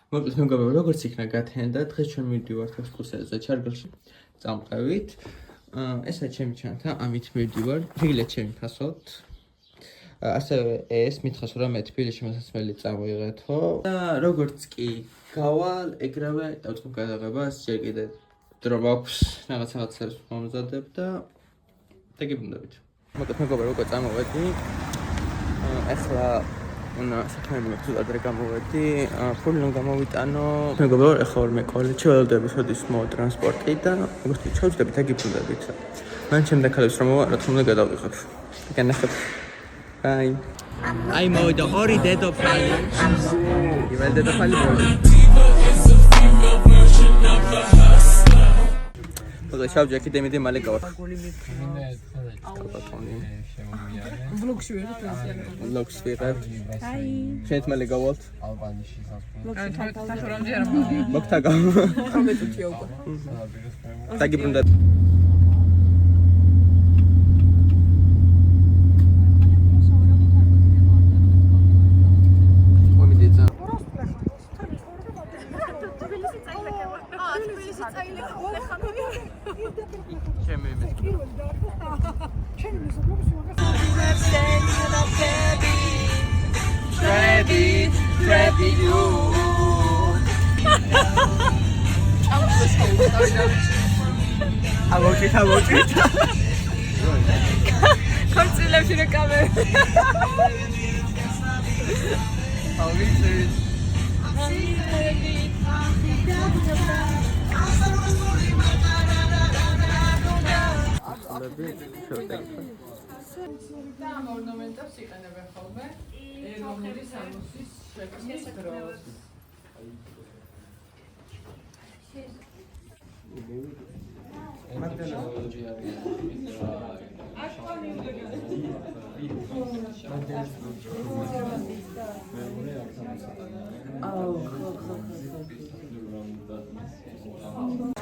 მოკლედ მეგობრებო, როგორც იქნა გათენდა, დღეს ჩვენ მივდივართ ექსკურსიაზე ჩარგლში წამყევით. ესა ჩემი ჩანთა, ამით მივდივარ. რიგილეთ ჩემი ფასოთ. ასევე ეს მითხას რომ მე თბილისში მოსასმელი წამოიღეთო და როგორც კი გავალ, ეგრევე დავწყობ გადაღებას, ჯერ კიდე დრო მაქვს რაღაცებს მომზადებ და გიბრუნდებით. მოკლედ მეგობრებო, უკვე წამოვედი. ახლა უნდა საქმეები მაქვს ადრე გამოვედი, ფული რომ გამოვიტანო. მეგობრებო, ახლა ვარ მე კოლეჯში, ველოდები სოდის ტრანსპორტი და როგორც ჩავჯდებით და გიბრუნდებით. მან შემდეგ ხალხს რომ რა თქმა უნდა გადავიღებ. განახებ. Bye. Ai mოვიდა ორი დედოფალი. იվել დედოფალი მოვიდა. მოკლედ ჩავჯექი დემიდე მალე გავარ. ვლოგში ვიღებ. აი. შენც მალე გავალთ. ალბანიაში სასწავლო. მოგთაგა. კომენტია უკვე. დაგიბრუნდა. Konțilevși de camere. და ამ ორნამენტებს იყენებენ ხოლმე ეროვნული სამოსის შექმნის დროს.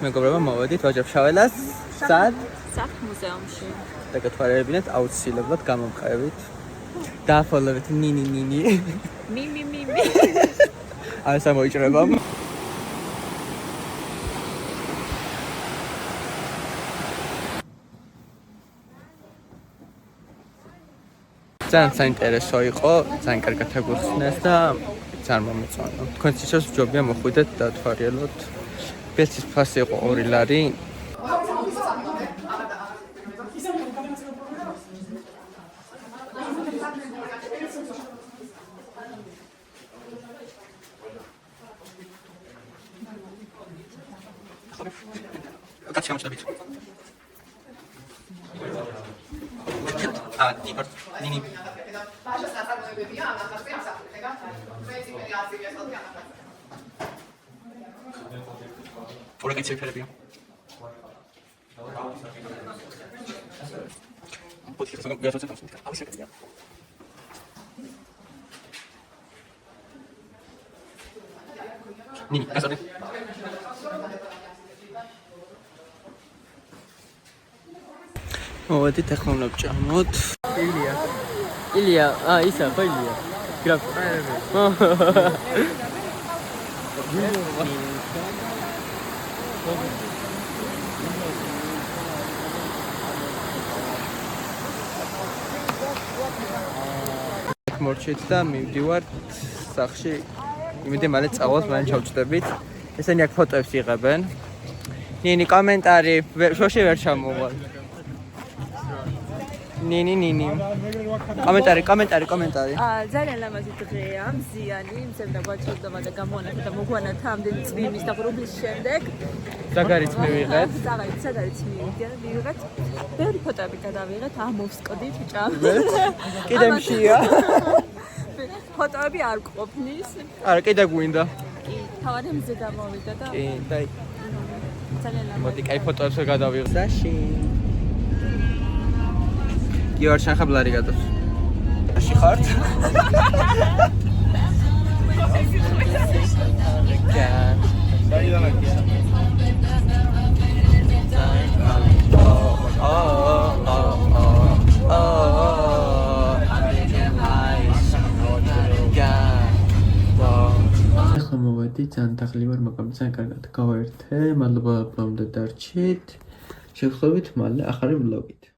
მეგობრებო, მოვედით ვაჯაბშაველას. სად? საფ მუზეუმში. და გათვალიერებინეთ აუცილებლად გამომყევით. დააფოლოვეთ ნინი. მი. აი სამოიჭრება. ძალიან საინტერესო იყო, ძალიან კარგად აგვიხსნეს და ძალიან მომეწონა. თქვენც ისევ ჯობია მოხვიდეთ და თვალიერლოთ. ბილეთის ფასი იყო 2 ლარი. Kaç yaşında bir? Dipart, nini. Oraya geçip yapıyor. Bu tip sonra biraz önce konuştuk. Abi şaka ya. Nini, nasıl? მოვედით ახლა უნდა ვჭამოთ. ილია, ისა, ხო ილია. გრაფ. მორჩით და მივდივართ სახში. იმედი მალე წავალთ, მალე ჩავჭდებით. ესენი აქ ფოტოებს იღებენ. ნინი კომენტარი, შოში ვერ ჩამოვალ. ნინი. კომენტარი. ძალიან ლამაზი დღეა, მზიანი, მზემდა გვაჩვენდა და გამოანახეთ და მოგვანათა ამდენი წვიმის და ღრუბლის შემდეგ. საგარიც მივიღეთ. საგარიც მივიღეთ. ბევრი ფოტოები გადავიღეთ, მოვსკოდით, ვჭამთ. კიდე მშია. ფოტოები არ გყოფნის. არა, კიდე გვინდა. კი, თავარი მზე გამოვიდა და კი, დაი. ძალიან ლამაზი. მოდი, კაი ფოტოებს გადავიღეთ. დაში. გიორ შეხაბლარი გადავს. აში ხართ? ახლა მოვედით ძალიან დაღლი ვარ, მაგრამ ძალიან კარგად გავაერთე. მადლობა, რომ დარჩით. შევხვდებით მალე ახალი ვლოგით.